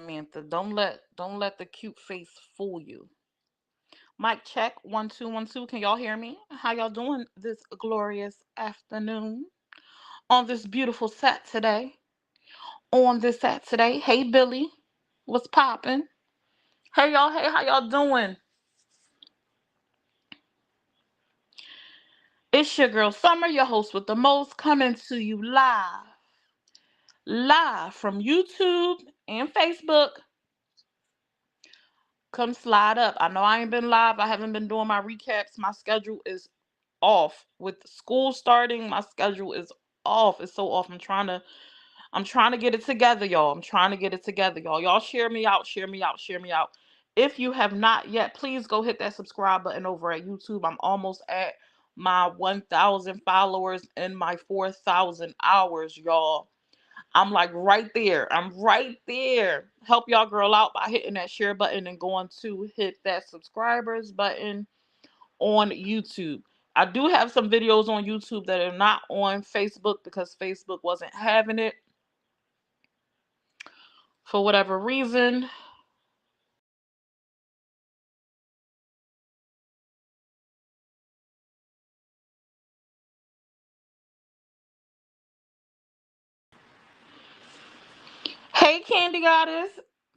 Samantha. Don't let the cute face fool you. Mic check 1 2 1 2. Can y'all hear me? How y'all doing this glorious afternoon on this beautiful Saturday? On this Saturday, hey Billy, what's poppin'? Hey y'all, hey, how y'all doing? It's your girl Summer, your host with the most, coming to you live from YouTube and Facebook. Come slide up. I know I ain't been live. I haven't been doing my recaps. My schedule is off. With school starting, my schedule is off. It's so off. I'm trying to get it together, y'all. I'm trying to get it together, y'all. Y'all share me out, share me out, share me out. If you have not yet, please go hit that subscribe button over at YouTube. I'm almost at my 1,000 followers in my 4,000 hours, y'all. I'm like right there. I'm right there. Help y'all girl out by hitting that share button and going to hit that subscribers button on YouTube. I do have some videos on YouTube that are not on Facebook because Facebook wasn't having it for whatever reason. Hey Candy Goddess.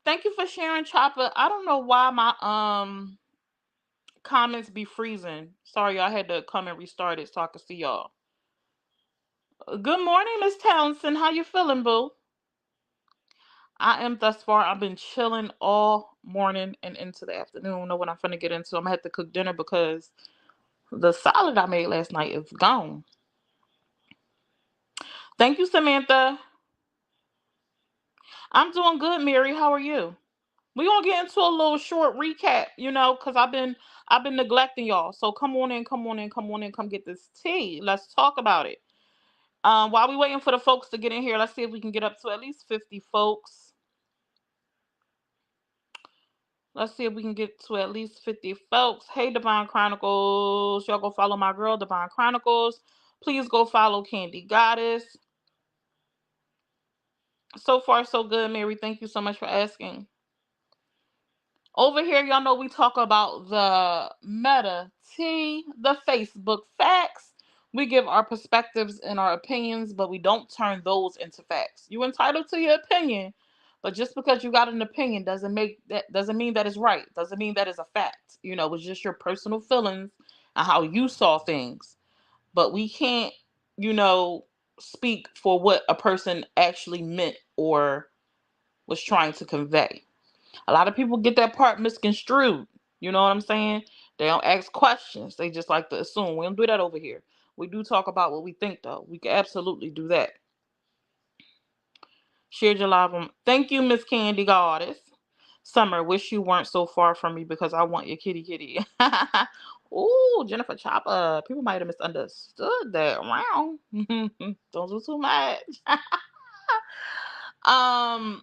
Thank you for sharing Chopper. I don't know why my comments be freezing. Sorry, I had to come and restart it so I could see y'all. Good morning, Miss Townsend. How you feeling, boo? I am thus far. I've been chilling all morning and into the afternoon. I don't know what I'm finna get into. I'm gonna have to cook dinner because the salad I made last night is gone. Thank you, Samantha. I'm doing good, Mary. How are you? We gonna get into a little short recap, because I've been neglecting y'all. So come on in, come on in, come on in, come get this tea. Let's talk about it. While we waiting for the folks to get in here, let's see if we can get up to at least 50 folks. Let's see if we can get to at least 50 folks. Hey, Divine Chronicles. Y'all go follow my girl, Divine Chronicles. Please go follow Candy Goddess. So far, so good, Mary. Thank you so much for asking. Over here, y'all know we talk about the meta T, the Facebook facts. We give our perspectives and our opinions, but we don't turn those into facts. You entitled to your opinion, but just because you got an opinion doesn't mean that it's right. Doesn't mean that it's a fact. It's just your personal feelings and how you saw things. But we can't, you know, speak for what a person actually meant or was trying to convey. A lot of people get that part misconstrued. You know what I'm saying? They don't ask questions. They just like to assume. We don't do that over here. We do talk about what we think, though. We can absolutely do that. Share your live on. Thank you, Miss Candy Goddess. Summer, wish you weren't so far from me because I want your kitty kitty. Ooh, Jennifer Chopper. People might have misunderstood that. Wow. Don't do too much. um,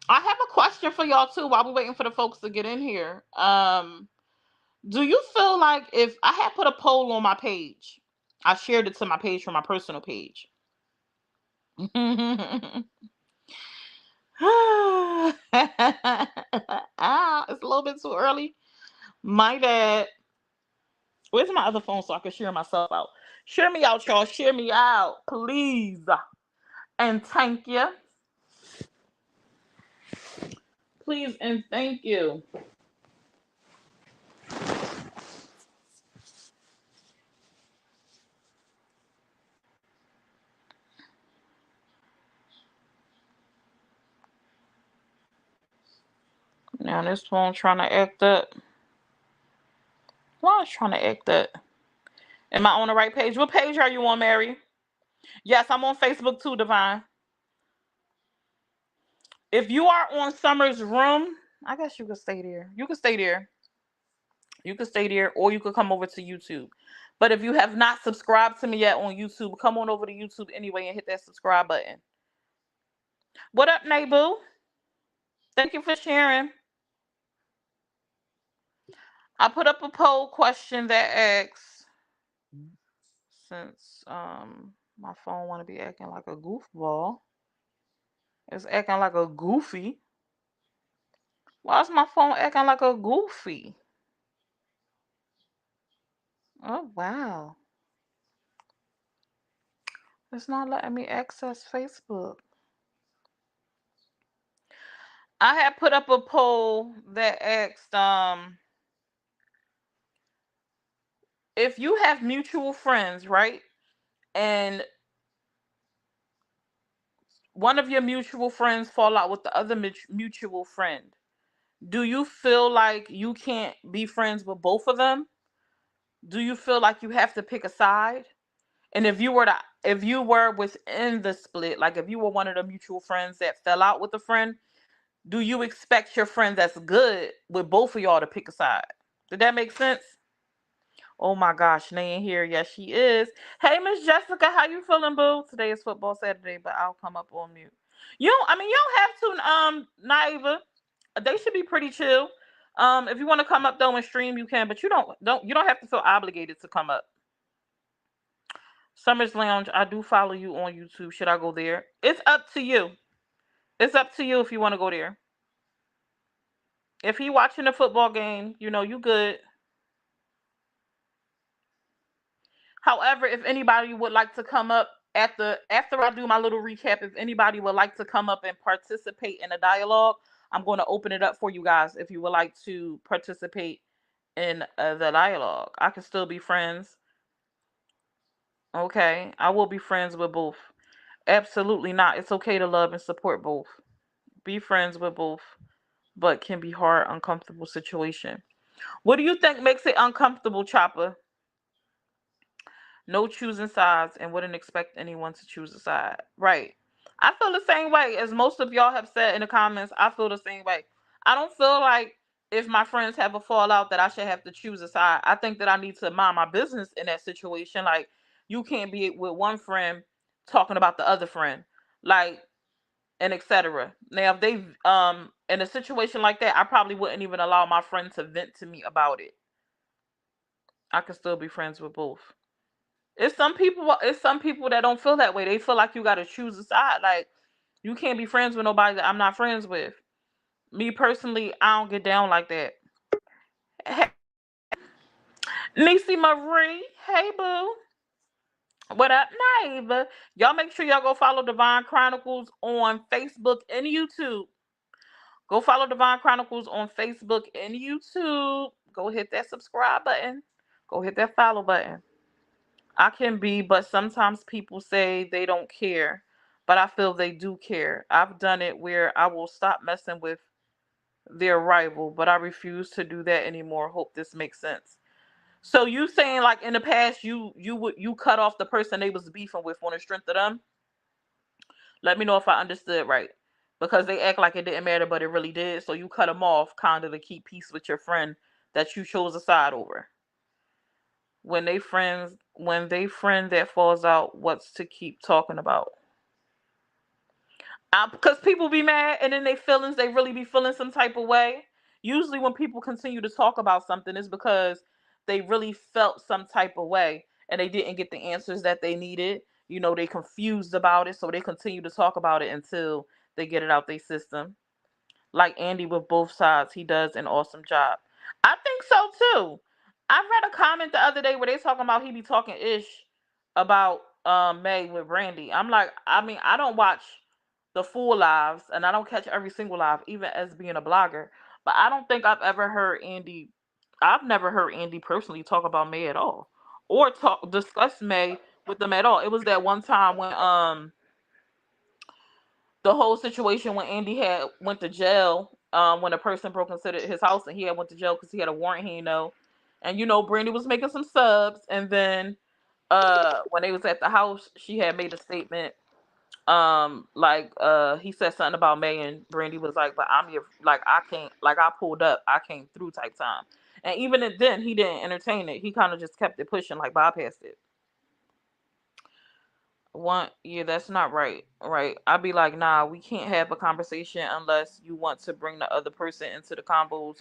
I have a question for y'all too while we're waiting for the folks to get in here. Do you feel like if I had put a poll on my page, I shared it to my page from my personal page. It's a little bit too early. My bad. Where's my other phone so I can share myself out? Share me out, y'all. Share me out, please. And thank you. Please and thank you. Now this phone trying to act up. Why is trying to act up? Am I on the right page? What page are you on, Mary? Yes, I'm on Facebook too, Divine. If you are on Summer's room, I guess you could stay there. You could stay there. You could stay there, or you could come over to YouTube. But if you have not subscribed to me yet on YouTube, come on over to YouTube anyway and hit that subscribe button. What up, Neighboo? Thank you for sharing. I put up a poll question that asks, since my phone want to be acting like a goofball, it's acting like a goofy. Why is my phone acting like a goofy? Oh wow. It's not letting me access Facebook. I had put up a poll that asked if you have mutual friends, right? And one of your mutual friends fall out with the other mutual friend. Do you feel like you can't be friends with both of them? Do you feel like you have to pick a side? And if you were within the split, like if you were one of the mutual friends that fell out with a friend, do you expect your friend that's good with both of y'all to pick a side? Did that make sense? Oh my gosh, Nay in here. Yes, she is. Hey, Miss Jessica, how you feeling, boo? Today is football Saturday, but I'll come up on mute. You don't have to, Naiva. They should be pretty chill. If you want to come up though and stream, you can, but you don't have to feel obligated to come up. Summers Lounge, I do follow you on YouTube. Should I go there? It's up to you. It's up to you if you want to go there. If he watching a football game, you good. However, if anybody would like to come up after I do my little recap, if anybody would like to come up and participate in a dialogue, I'm going to open it up for you guys. If you would like to participate in the dialogue, I can still be friends. Okay, I will be friends with both. Absolutely not. It's okay to love and support both. Be friends with both, but can be hard, uncomfortable situation. What do you think makes it uncomfortable, Chopper? No choosing sides and wouldn't expect anyone to choose a side. Right. I feel the same way as most of y'all have said in the comments. I feel the same way. I don't feel like if my friends have a fallout that I should have to choose a side. I think that I need to mind my business in that situation. Like you can't be with one friend talking about the other friend. Like and etc. Now if they in a situation like that, I probably wouldn't even allow my friend to vent to me about it. I could still be friends with both. It's some people that don't feel that way. They feel like you gotta choose a side. Like you can't be friends with nobody that I'm not friends with. Me personally, I don't get down like that. Hey, Niecy Marie, hey boo. What up, neighbor? Y'all make sure y'all go follow Divine Chronicles on Facebook and YouTube. Go follow Divine Chronicles on Facebook and YouTube. Go hit that subscribe button. Go hit that follow button. I can be, but sometimes people say they don't care, but I feel they do care. I've done it where I will stop messing with their rival, but I refuse to do that anymore. Hope this makes sense. So you saying like in the past you cut off the person they was beefing with on the strength of them? Let me know if I understood right. Because they act like it didn't matter, but it really did. So you cut them off kind of to keep peace with your friend that you chose a side over. When they friend that falls out, what's to keep talking about? Because people be mad and then they feelings they really be feeling some type of way. Usually when people continue to talk about something it's because they really felt some type of way and they didn't get the answers that they needed. They confused about it, so they continue to talk about it until they get it out their system. Like Andy with both sides. He does an awesome job. I think so too. I read a comment the other day where they talking about he be talking ish about May with Brandy. I'm like, I mean, I don't watch the full lives and I don't catch every single live, even as being a blogger. But I don't think I've never heard Andy personally talk about May at all. Or talk discuss May with them at all. It was that one time when the whole situation when Andy had went to jail, when a person broke into his house and he had went to jail because he had a warrant he didn't know, and Brandy was making some subs, and then when they was at the house, she had made a statement, like he said something about May, and Brandy was like, "But I'm your like I can't like I pulled up, I came through type time," and even then he didn't entertain it. He kind of just kept it pushing, like bypassed it. One, yeah, that's not right. Right. I'd be like, nah, we can't have a conversation unless you want to bring the other person into the combos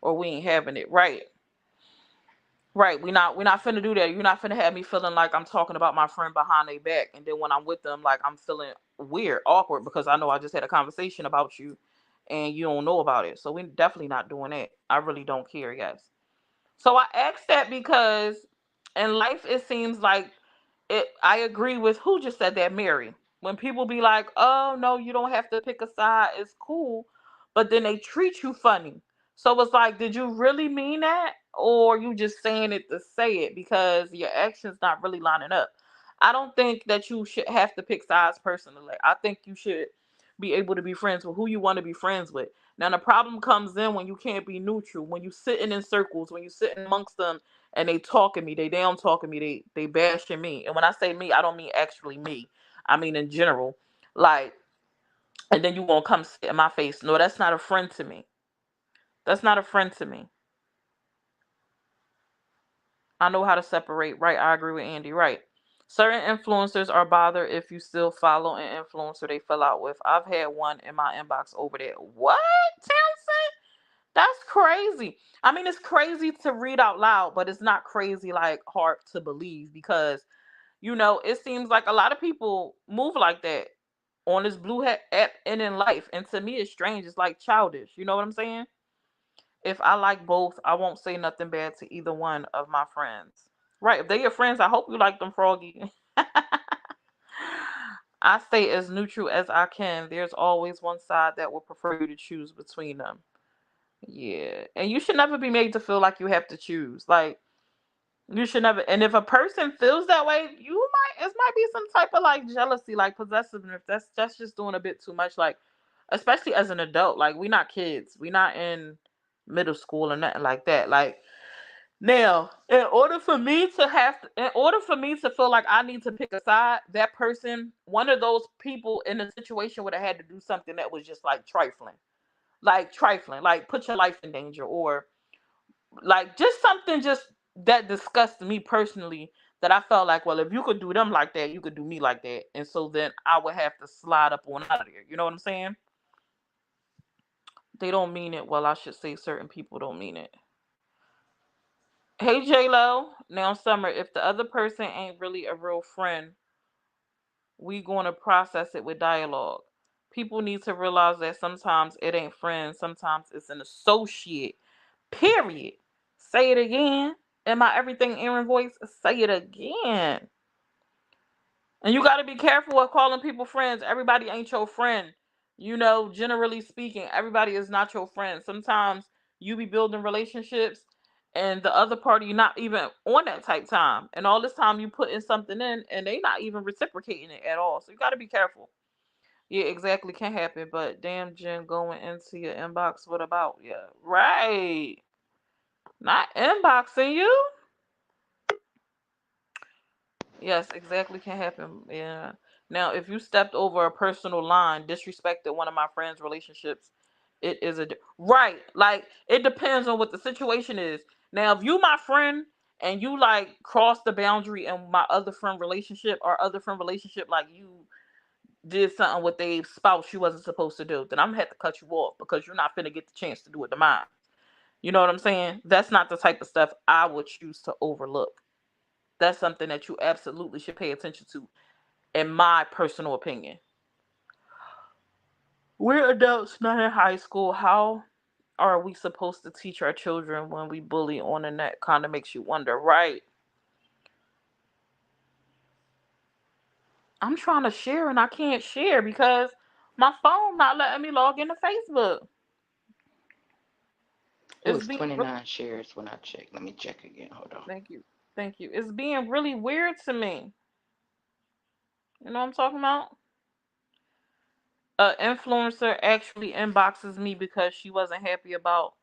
or we ain't having it. Right. Right. We're not finna do that. You're not finna have me feeling like I'm talking about my friend behind their back and then when I'm with them, like I'm feeling weird, awkward because I know I just had a conversation about you and you don't know about it. So we're definitely not doing that. I really don't care. Yes. So I asked that because in life it seems like it. I agree with who just said that, Mary. When people be like, "Oh no, you don't have to pick a side. It's cool," but then they treat you funny. So it's like, did you really mean that, or you just saying it to say it because your actions not really lining up? I don't think that you should have to pick sides personally. I think you should be able to be friends with who you want to be friends with. Now the problem comes in when you can't be neutral, when you sitting in circles, when you sitting amongst them and they talking me, they down talking me, they bashing me. And when I say me, I don't mean actually me. I mean in general. Like, and then you won't come sit in my face. No, that's not a friend to me. That's not a friend to me. I know how to separate, right? I agree with Andy, right? Certain influencers are bothered if you still follow an influencer they fell out with. I've had one in my inbox over there. What, Townsend? That's crazy. I mean, it's crazy to read out loud, but it's not crazy like hard to believe because it seems like a lot of people move like that on this blue hat app and in life. And to me, it's strange. It's like childish. You know what I'm saying? If I like both, I won't say nothing bad to either one of my friends. Right? If they're your friends, I hope you like them, Froggy. I stay as neutral as I can. There's always one side that will prefer you to choose between them. Yeah. And you should never be made to feel like you have to choose. Like, you should never. And if a person feels that way, it might be some type of like jealousy, like possessiveness. That's just doing a bit too much. Like, especially as an adult, like we not kids, we not in middle school or nothing like that. Like now, in order for me to feel like I need to pick a side, that person, one of those people in the situation would have had to do something that was just like trifling, like put your life in danger, or like just something just that disgusted me personally, that I felt like, well, if you could do them like that, you could do me like that. And so then I would have to slide up on out of there. You know what I'm saying? They don't mean it. Well, I should say certain people don't mean it. Hey J Lo, now Summer, if the other person ain't really a real friend, we going to process it with dialogue. People need to realize that sometimes it ain't friends, sometimes it's an associate. Period. Say it again. In my everything Aaron voice, say it again. And you got to be careful of calling people friends. Everybody ain't your friend. Generally speaking, everybody is not your friend. Sometimes you be building relationships and the other party not even on that type time. And all this time you putting something in and they not even reciprocating it at all. So you got to be careful. Yeah, exactly. Can happen. But damn, Jen, going into your inbox, what about? Yeah, right. Not inboxing you. Yes, exactly can happen. Yeah. Now, if you stepped over a personal line, disrespected one of my friends' relationships, it is right. Like it depends on what the situation is. Now, if you my friend and you like cross the boundary in my other friend relationship or other friend relationship, like you did something with a spouse you wasn't supposed to do, then I'm gonna have to cut you off because you're not finna get the chance to do it to mine. You know what I'm saying? That's not the type of stuff I would choose to overlook. That's something that you absolutely should pay attention to, in my personal opinion. We're adults, not in high school. How are we supposed to teach our children when we bully on the net? Kind of makes you wonder, right? I'm trying to share and I can't share because my phone not letting me log into Facebook. It It's was being really, 29 shares when I checked. Let me check again. Hold on. thank you, thank you. It's being really weird to me. You know what I'm talking about? A influencer actually inboxes me because she wasn't happy about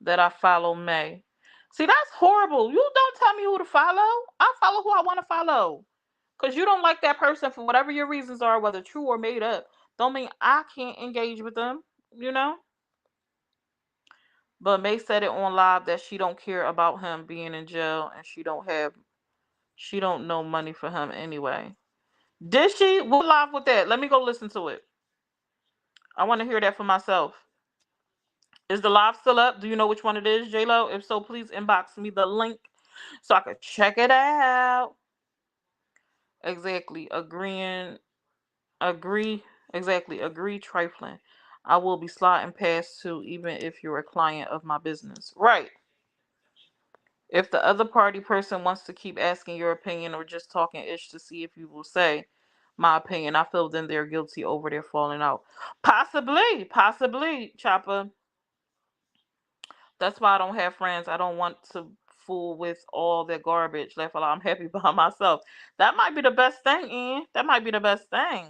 that I follow May. See, that's horrible. You don't tell me who to follow. I follow who I want to follow. Because you don't like that person for whatever your reasons are, whether true or made up. Don't mean I can't engage with them, you know? But May said it on live that she don't care about him being in jail and she don't know money for him anyway. Did she? What live with that? Let me go listen to it. I want to hear that for myself. Is the live still up? Do you know which one it is, J Lo? If so, please inbox me the link so I could check it out. Exactly. Agreeing. Agree. Exactly. Agree. Trifling. I will be sliding past too, even if you're a client of my business. Right. If the other party person wants to keep asking your opinion or just talking ish to see if you will say my opinion, I feel then they're guilty over their falling out. Possibly, Chopper. That's why I don't have friends. I don't want to fool with all that garbage. Laugh a lot. I'm happy by myself. That might be the best thing, Ian. That might be the best thing.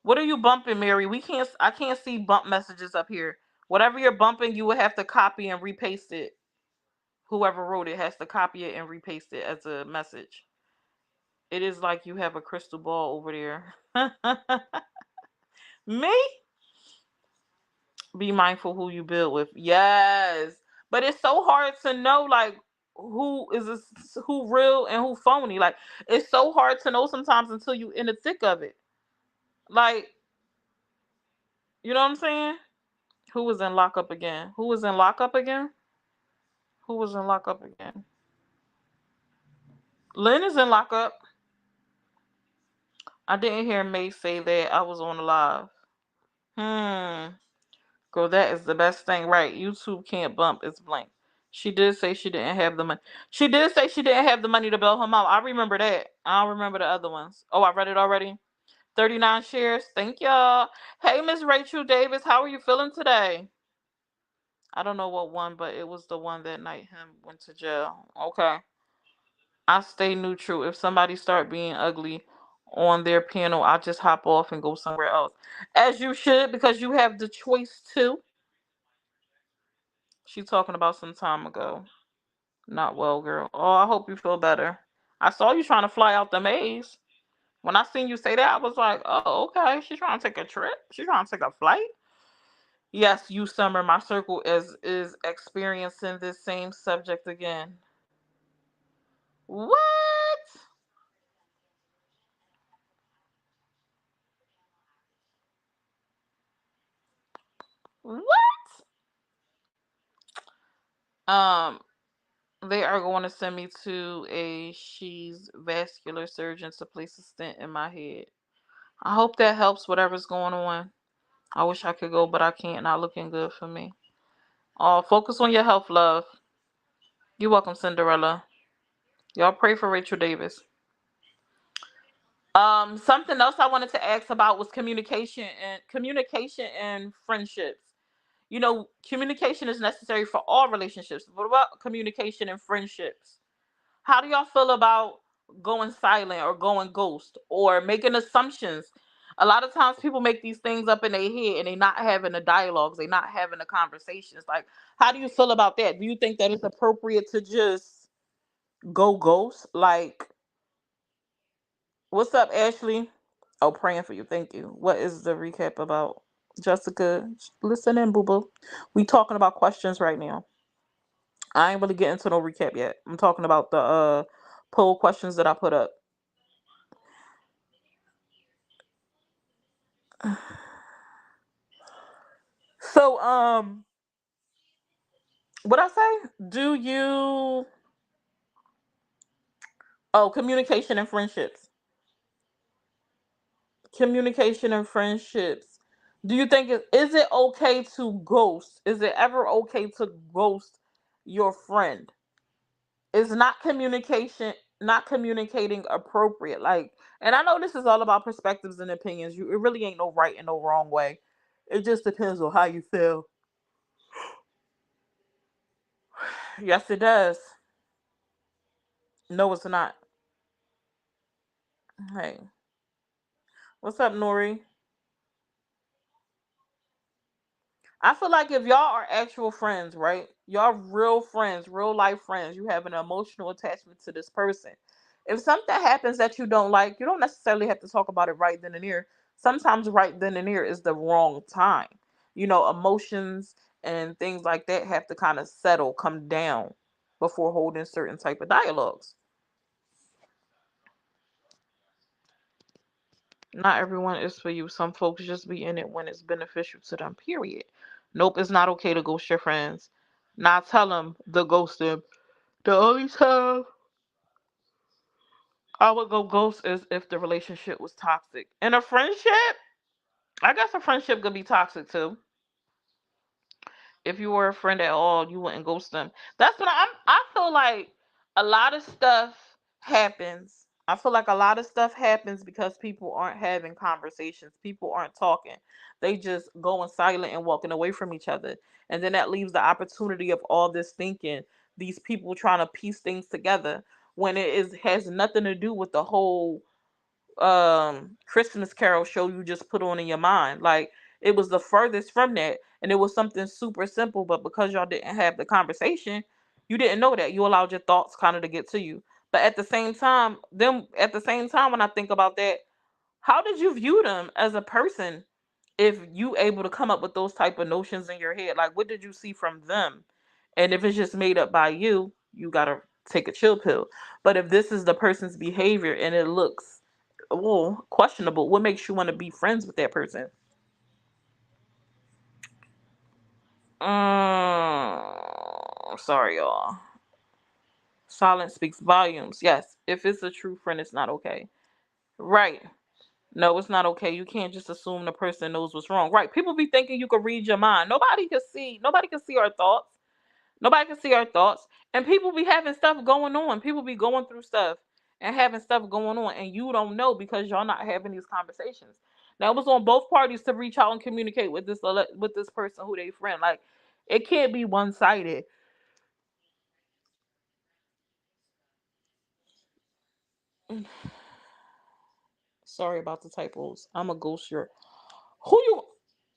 What are you bumping, Mary? We can't. I can't see bump messages up here. Whatever you're bumping, you would have to copy and repaste it. Whoever wrote it has to copy it and repaste it as a message. It is like you have a crystal ball over there. Me? Be mindful who you build with. Yes. But it's so hard to know like who is this, who real and who phony. Like it's so hard to know sometimes until you in the thick of it. Like, you know what I'm saying? Who was in lockup again? Who was in lockup again? Who was in lockup again? Lynn is in lockup. I didn't hear May say that I was on the live. Hmm. Girl, that is the best thing, right? YouTube can't bump. It's blank. She did say she didn't have the money. She did say she didn't have the money to bail her mom. I remember that. I don't remember the other ones. Oh, I read it already. 39 shares. Thank y'all. Hey, Miss Rachel Davis, how are you feeling today? I don't know what one, but it was the one that night him went to jail. Okay. I stay neutral. If somebody start being ugly on their panel, I just hop off and go somewhere else. As you should, because you have the choice to. She talking about some time ago. Not well, girl. Oh, I hope you feel better. I saw you trying to fly out the maze. When I seen you say that, I was like, oh, okay. She's trying to take a trip. She's trying to take a flight. Yes, you, Summer. My circle is experiencing this same subject again. What? What? Um, they are going to send me to a she's vascular surgeon to place a stent in my head. I hope that helps whatever's going on. I wish I could go, but I can't. Not looking good for me. Oh, focus on your health, love. You're welcome, Cinderella. Y'all pray for Rachel Davis. Something else I wanted to ask about was communication and friendships. You know, communication is necessary for all relationships. What about communication and friendships? How do y'all feel about going silent or going ghost or making assumptions? A lot of times people make these things up in their head and they not having the dialogues, they not having the conversations. Like, how do you feel about that? Do you think that it's appropriate to just go ghost? Like, what's up, Ashley? Oh, praying for you. Thank you. What is the recap about? Jessica, listen in, boo boo. We talking about questions right now. I ain't really getting to no recap yet. I'm talking about the poll questions that I put up. So, what I say? Do you? Oh, communication and friendships. Communication and friendships. Do you think is it okay to ghost? Is it ever okay to ghost your friend? Is not communication not communicating appropriate? Like, and I know this is all about perspectives and opinions. It really ain't no right and no wrong way. It just depends on how you feel. Yes, it does. No, it's not. Hey, what's up, Nori? I feel like if y'all are actual friends, right? Y'all real friends, real life friends, you have an emotional attachment to this person. If something happens that you don't like, you don't necessarily have to talk about it right then and there. Sometimes right then and there is the wrong time. You know, emotions and things like that have to kind of settle, come down before holding certain type of dialogues. Not everyone is for you. Some folks just be in it when it's beneficial to them, period. Nope, it's not okay to ghost your friends. Not tell them to ghost them. The only time I would go ghost is if the relationship was toxic. In a friendship, I guess a friendship could be toxic too. If you were a friend at all, you wouldn't ghost them. That's what I feel like a lot of stuff happens. I feel like a lot of stuff happens because people aren't having conversations. People aren't talking. They just going silent and walking away from each other. And then that leaves the opportunity of all this thinking, these people trying to piece things together when it is has nothing to do with the whole Christmas Carol show you just put on in your mind. Like it was the furthest from that, and it was something super simple. But because y'all didn't have the conversation, you didn't know that. You allowed your thoughts kind of to get to you. But at the same time, when I think about that, how did you view them as a person? If you able to come up with those type of notions in your head, like what did you see from them? And if it's just made up by you, you gotta take a chill pill. But if this is the person's behavior and it looks well questionable, what makes you want to be friends with that person? Sorry, y'all. Silence speaks volumes. Yes, if it's a true friend, it's not okay. Right. No, it's not okay. You can't just assume the person knows what's wrong. Right. People be thinking you can read your mind. Nobody can see our thoughts. Nobody can see our thoughts. And people be having stuff going on. People be going through stuff and having stuff going on. And you don't know because y'all not having these conversations. Now it was on both parties to reach out and communicate with this person who they friend. Like it can't be one sided. Sorry about the typos. I'm a ghost your who you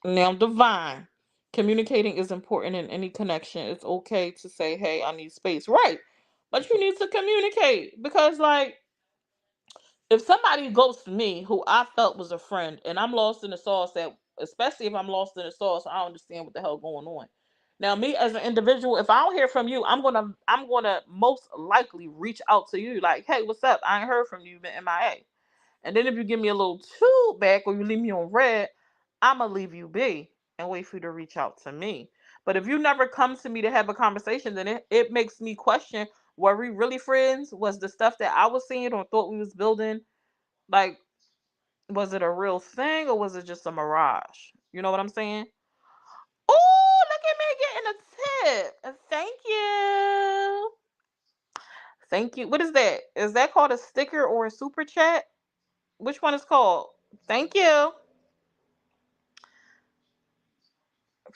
now divine. Communicating is important in any connection. It's okay to say, hey, I need space. Right. But you need to communicate because like if somebody ghosts me who I felt was a friend and I'm lost in the sauce, that especially if I'm lost in the sauce, I don't understand what the hell going on. Now, me as an individual, if I don't hear from you, I'm gonna most likely reach out to you like, hey, what's up? I ain't heard from you, you've been MIA. And then if you give me a little toot back or you leave me on red, I'ma leave you be and wait for you to reach out to me. But if you never come to me to have a conversation, then it makes me question, were we really friends? Was the stuff that I was seeing or thought we was building, like, was it a real thing or was it just a mirage? You know what I'm saying? Oh, look at me getting a tip. Thank you. Thank you. What is that? Is that called a sticker or a super chat? Which one is called? Thank you.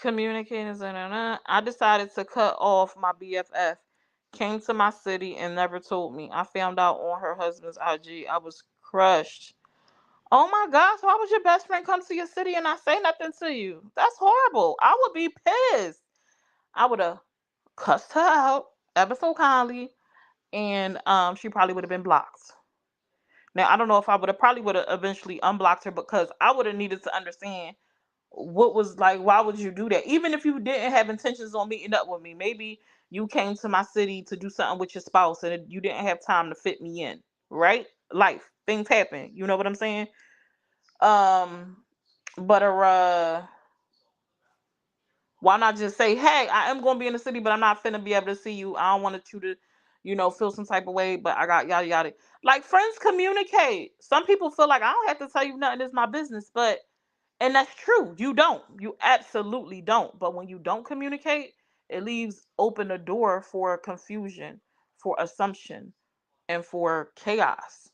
Communicating. I decided to cut off my BFF. Came to my city and never told me. I found out on her husband's IG. I was crushed. Oh my gosh, why would your best friend come to your city and not say nothing to you? That's horrible. I would be pissed. I would have cussed her out ever so kindly, and she probably would have been blocked. Now I don't know if I would have eventually unblocked her because I would have needed to understand what was like, why would you do that? Even if you didn't have intentions on meeting up with me, maybe you came to my city to do something with your spouse and you didn't have time to fit me in, right? Life, things happen. You know what I'm saying? Um, but why not just say, hey, I am gonna be in the city, but I'm not finna be able to see you. I don't want you to, feel some type of way, but I got yada yada. Like friends communicate. Some people feel like I don't have to tell you nothing, it's my business, but and that's true. You don't. You absolutely don't. But when you don't communicate, it leaves open a door for confusion, for assumption, and for chaos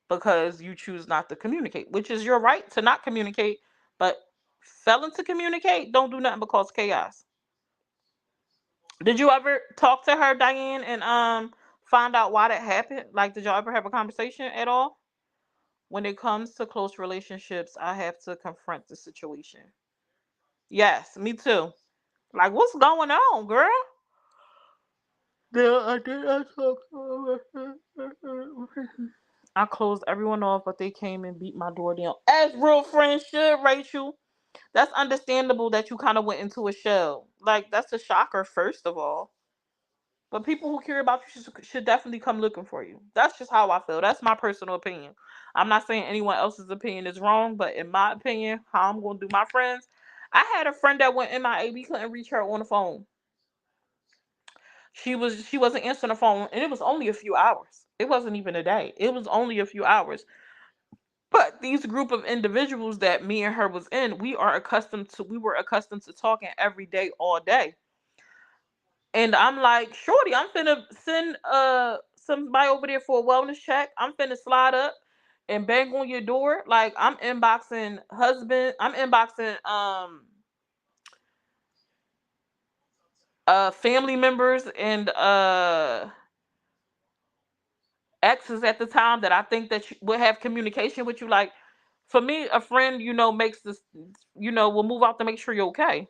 because you choose not to communicate, which is your right to not communicate. But failing to communicate, don't do nothing but cause chaos. Did you ever talk to her, Diane, and find out why that happened? Like, did y'all ever have a conversation at all? When it comes to close relationships, I have to confront the situation. Yes, me too. Like, what's going on, girl? Yeah, I did. I closed everyone off, but they came and beat my door down. As real friends should, Rachel. That's understandable that you kind of went into a shell. Like, that's a shocker, first of all. But people who care about you should definitely come looking for you. That's just how I feel. That's my personal opinion. I'm not saying anyone else's opinion is wrong, but in my opinion, how I'm going to do my friends, I had a friend that went MIA. We couldn't reach her on the phone. She wasn't answering the phone, and it was only a few hours. It wasn't even a day. It was only a few hours. But these group of individuals that me and her was in, we were accustomed to talking every day, all day. And I'm like, shorty, I'm finna send somebody over there for a wellness check. I'm finna slide up and bang on your door. Like I'm inboxing family members and exes at the time that I think that will have communication with you. Like for me, a friend, makes this, will move out to make sure you're okay.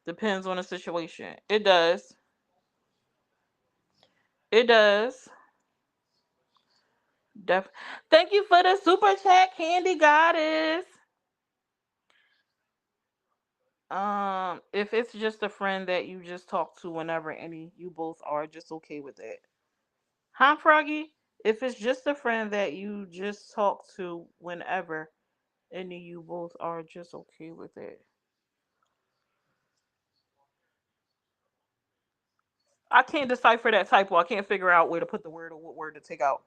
Depends on the situation. It does. It does. Def- Thank you for the super chat, Candy Goddess. If it's just a friend that you just talk to whenever any you both are just okay with it. Huh, Froggy? If it's just a friend that you just talk to whenever any you both are just okay with it. I can't decipher that typo. I can't figure out where to put the word or what word to take out.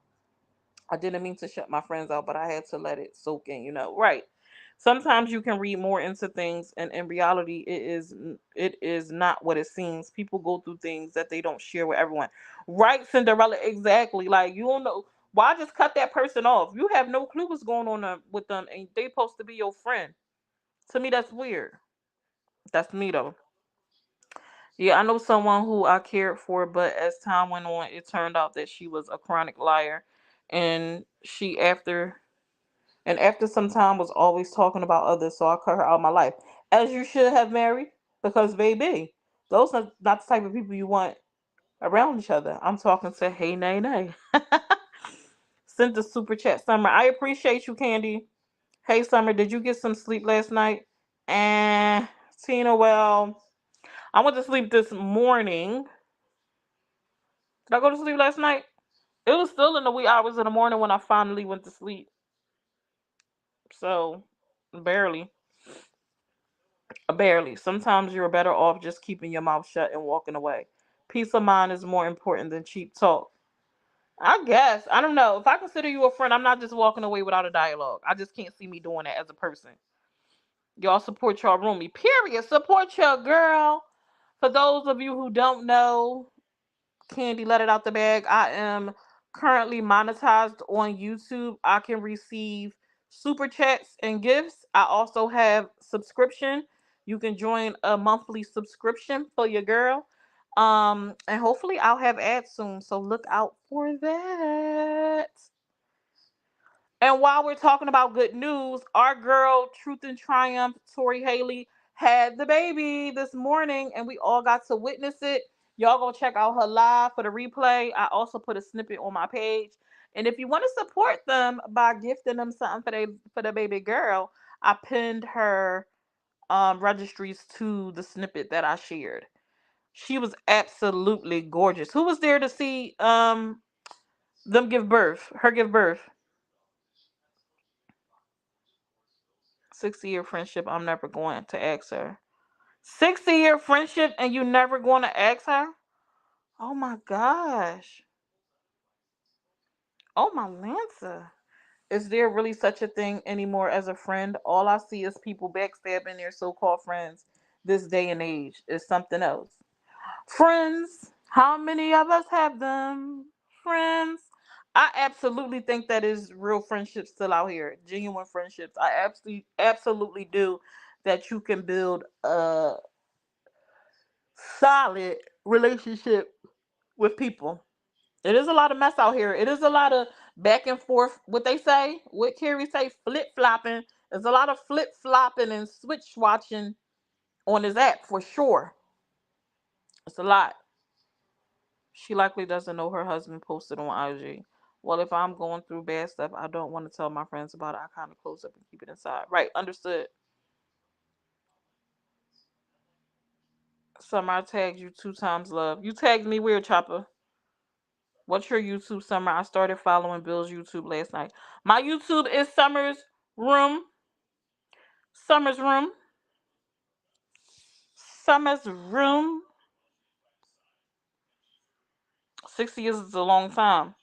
I didn't mean to shut my friends out, but I had to let it soak in. Right. Sometimes you can read more into things, and in reality it is not what it seems. People go through things that they don't share with everyone. Right, Cinderella, exactly. Like you don't know why just cut that person off. You have no clue what's going on with them and they supposed to be your friend. To me that's weird. That's me though. Yeah, I know someone who I cared for, but as time went on, it turned out that she was a chronic liar, and after some time was always talking about others, so I cut her out of my life. As you should have, married, because baby, those are not the type of people you want around each other. I'm talking to Hey Nay Nay. Sent the super chat, Summer. I appreciate you, Candy. Hey Summer, did you get some sleep last night? And Tina, well, I went to sleep this morning. Did I go to sleep last night? It was still in the wee hours of the morning when I finally went to sleep. So barely. Barely. Sometimes you're better off just keeping your mouth shut and walking away. Peace of mind is more important than cheap talk. I guess. I don't know. If I consider you a friend, I'm not just walking away without a dialogue. I just can't see me doing that as a person. Y'all support your roomie. Period. Support your girl. For those of you who don't know, Candy let it out the bag. I am currently monetized on YouTube. I can receive super chats and gifts. I also have subscription. You can join a monthly subscription for your girl. And hopefully I'll have ads soon. So look out for that. And while we're talking about good news, our girl Truth and Triumph, Tori Haley, had the baby this morning and we all got to witness it. Y'all go check out her live for the replay. I also put a snippet on my page. And if you want to support them by gifting them something for the baby girl, I pinned her registries to the snippet that I shared. She was absolutely gorgeous. Who was there to see them give birth? Her give birth. 60-year friendship, I'm never going to ask her. 60-year friendship and you never going to ask her? Oh my gosh. Oh my Lancer. Is there really such a thing anymore as a friend? All I see is people backstabbing their so called friends this day and age. Is something else. Friends, how many of us have them? Friends. I absolutely think that is real friendships still out here. Genuine friendships. I absolutely do that you can build a solid relationship with people. It is a lot of mess out here. It is a lot of back and forth. What they say, what Carrie say, flip flopping. There's a lot of flip flopping and switch watching on this app for sure. It's a lot. She likely doesn't know her husband posted on IG. Well, if I'm going through bad stuff, I don't want to tell my friends about it. I kind of close up and keep it inside. Right, understood. Summer, I tagged you 2 times, love. You tagged me weird, Chopper. What's your YouTube, Summer? I started following Bill's YouTube last night. My YouTube is Room. Summer's Room. Summer's Room. 6 years is a long time.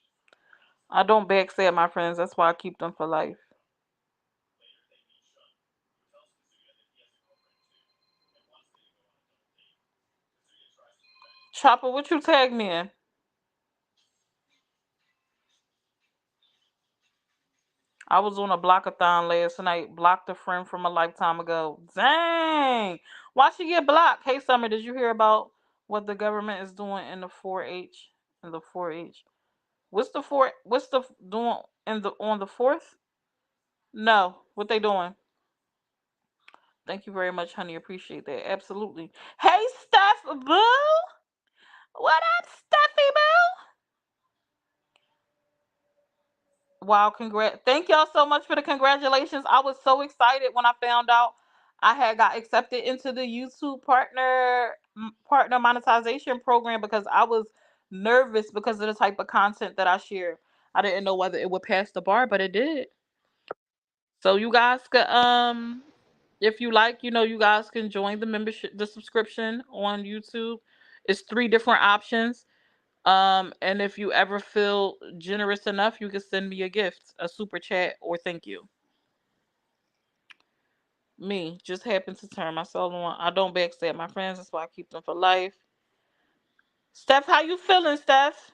I don't backstab my friends. That's why I keep them for life. Chopper, what you tag me in? I was on a blockathon last night. Blocked a friend from a lifetime ago. Dang. Why she get blocked? Hey, Summer, did you hear about what the government is doing in the 4-H? In the 4-H. What's the four? What's the doing in the on the fourth? No, what they doing? Thank you very much, honey. Appreciate that. Absolutely. Hey, Steph Boo. What up, Steffi Boo? Wow, congrats. Thank y'all so much for the congratulations. I was so excited when I found out I had got accepted into the YouTube partner monetization program because I was nervous because of the type of content that I share. I didn't know whether it would pass the bar, but it did. So you guys could if you like, you guys can join the membership, the subscription on YouTube. It's three different options. And if you ever feel generous enough, you can send me a gift, a super chat, or thank you. Me just happened to turn my soul on. I don't backstab my friends, that's why I keep them for life. Steph, how you feeling, Steph?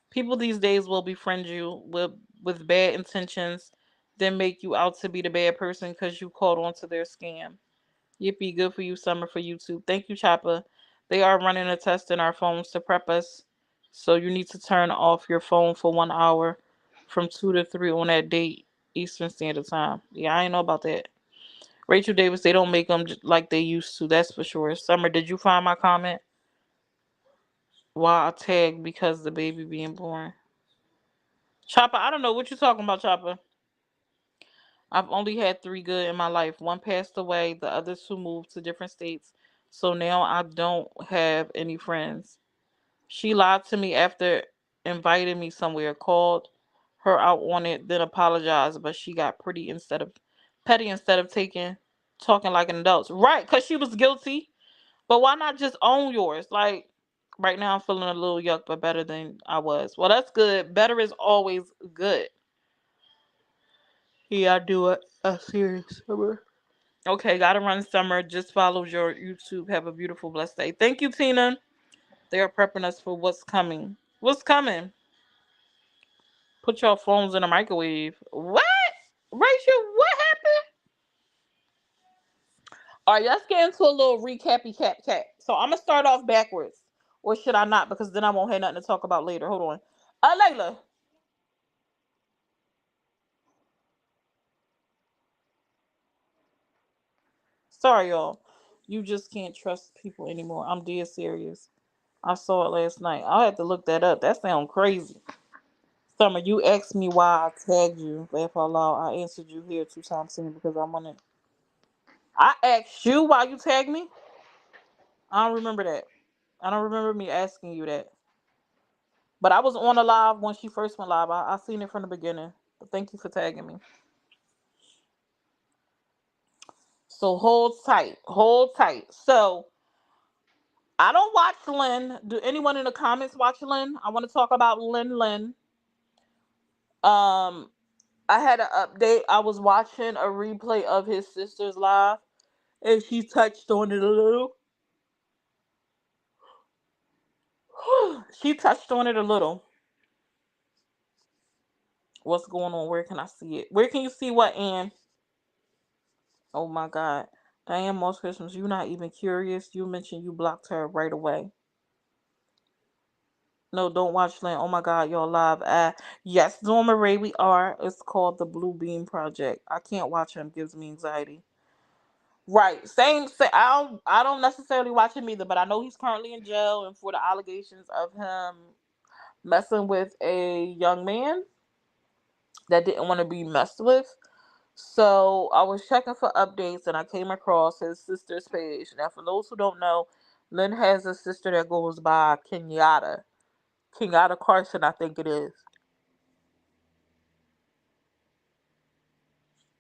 People these days will befriend you with bad intentions, then make you out to be the bad person because you caught on to their scam. Yippee, good for you, Summer, for YouTube. Thank you, Chopper. They are running a test in our phones to prep us. So you need to turn off your phone for 1 hour from 2 to 3 on that date, Eastern Standard Time. Yeah, I ain't know about that. Rachel Davis, they don't make them like they used to, that's for sure. Summer, did you find my comment? Why I tagged because the baby being born. Chopper, I don't know what you talking about, Chopper. I've only had three good in my life. One passed away, the other two moved to different states. So now I don't have any friends. She lied to me after inviting me somewhere, called her out on it, then apologized, but she got petty instead of talking like an adult. Right, because she was guilty. But why not just own yours? Like right now I'm feeling a little yuck, but better than I was. Well, that's good. Better is always good. Yeah, I do it. A serious summer. Okay, gotta run, Summer. Just follow your YouTube. Have a beautiful, blessed day. Thank you, Tina. They are prepping us for what's coming. What's coming? Put your phones in the microwave. What? Rachel, what happened? All right, let's get into a little recappy cap. So I'm gonna start off backwards. Or should I not? Because then I won't have nothing to talk about later. Hold on. Layla. Sorry, y'all. You just can't trust people anymore. I'm dead serious. I saw it last night. I'll have to look that up. That sounds crazy. Summer, you asked me why I tagged you. Laugh out loud. I answered you here 2 times soon because I wanted. I asked you why you tagged me. I don't remember that. I don't remember me asking you that. But I was on a live when she first went live. I seen it from the beginning. But thank you for tagging me. So hold tight. Hold tight. So I don't watch Lynn. Do anyone in the comments watch Lynn? I want to talk about Lynn. Um, I had an update. I was watching a replay of his sister's live, and she touched on it a little. She touched on it a little. What's going on? Where can I see it? Where can you see what, Ann? Oh my God. Diane Moss Christmas, you not even curious. You mentioned you blocked her right away. No, don't watch Lynn. Oh my God, y'all live. Yes, Norma Ray, we are. It's called the Blue Beam Project. I can't watch him. Gives me anxiety. Right. I don't necessarily watch him either, but I know he's currently in jail and for the allegations of him messing with a young man that didn't want to be messed with. So I was checking for updates and I came across his sister's page. Now, for those who don't know, Lynn has a sister that goes by Kenyatta. Kenyatta Carson, I think it is.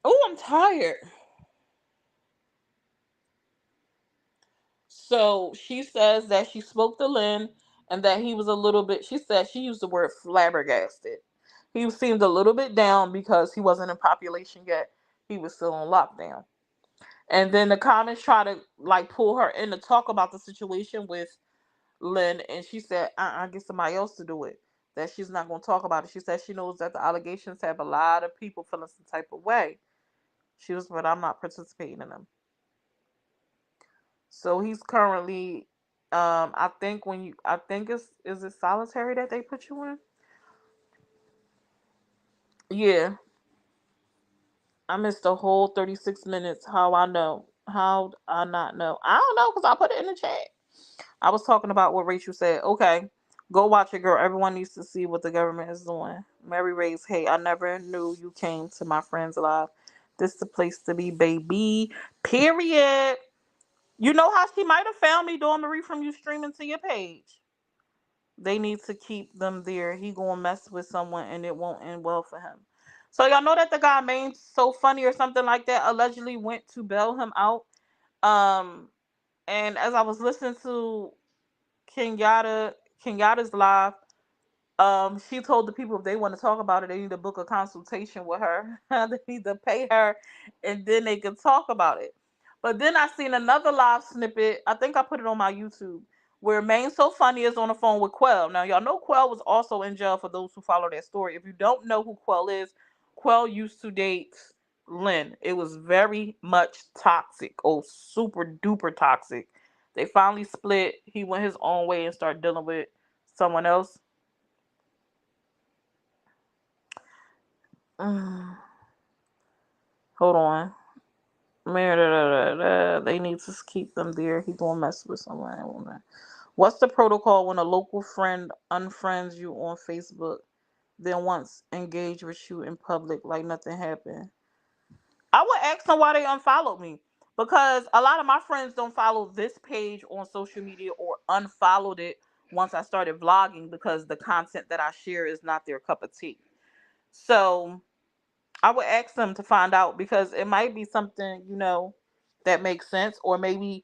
Oh, I'm tired. So she says that she spoke to Lynn and that he was a little bit, she said she used the word flabbergasted. He seemed a little bit down because he wasn't in population yet. He was still on lockdown. And then the comments try to like pull her in to talk about the situation with Lynn, and she said, get somebody else to do it. That she's not going to talk about it. She said she knows that the allegations have a lot of people feeling some type of way. She was, but I'm not participating in them. So he's currently, I think I think is it solitary that they put you in? Yeah, I missed the whole 36 minutes. How I know? How I not know? I don't know because I put it in the chat. I was talking about what Rachel said. Okay, go watch it, girl. Everyone needs to see what the government is doing. Mary Ray's, hey, I never knew you came to my friend's live. This the place to be, baby. Period. You know how she might have found me, Dawn Marie, from you streaming to your page. They need to keep them there. He gonna mess with someone and it won't end well for him. So y'all know that the guy named So Funny or something like that allegedly went to bail him out. Um, and as I was listening to Kenyatta's live, she told the people if they want to talk about it, they need to book a consultation with her. They need to pay her, and then they can talk about it. But then I seen another live snippet. I think I put it on my YouTube where Maine So Funny is on the phone with Quell. Now y'all know Quell was also in jail. For those who follow that story, if you don't know who Quell is, Quell used to date Lynn. It was very much toxic. Oh, super duper toxic. They finally split. He went his own way and started dealing with someone else. Mm, hold on. They need to keep them there. He gonna mess with someone. What's the protocol when a local friend unfriends you on Facebook, then wants engage with you in public like nothing happened? I would ask them why they unfollowed me. Because a lot of my friends don't follow this page on social media or unfollowed it once I started vlogging because the content that I share is not their cup of tea. So I would ask them to find out because it might be something, that makes sense. Or maybe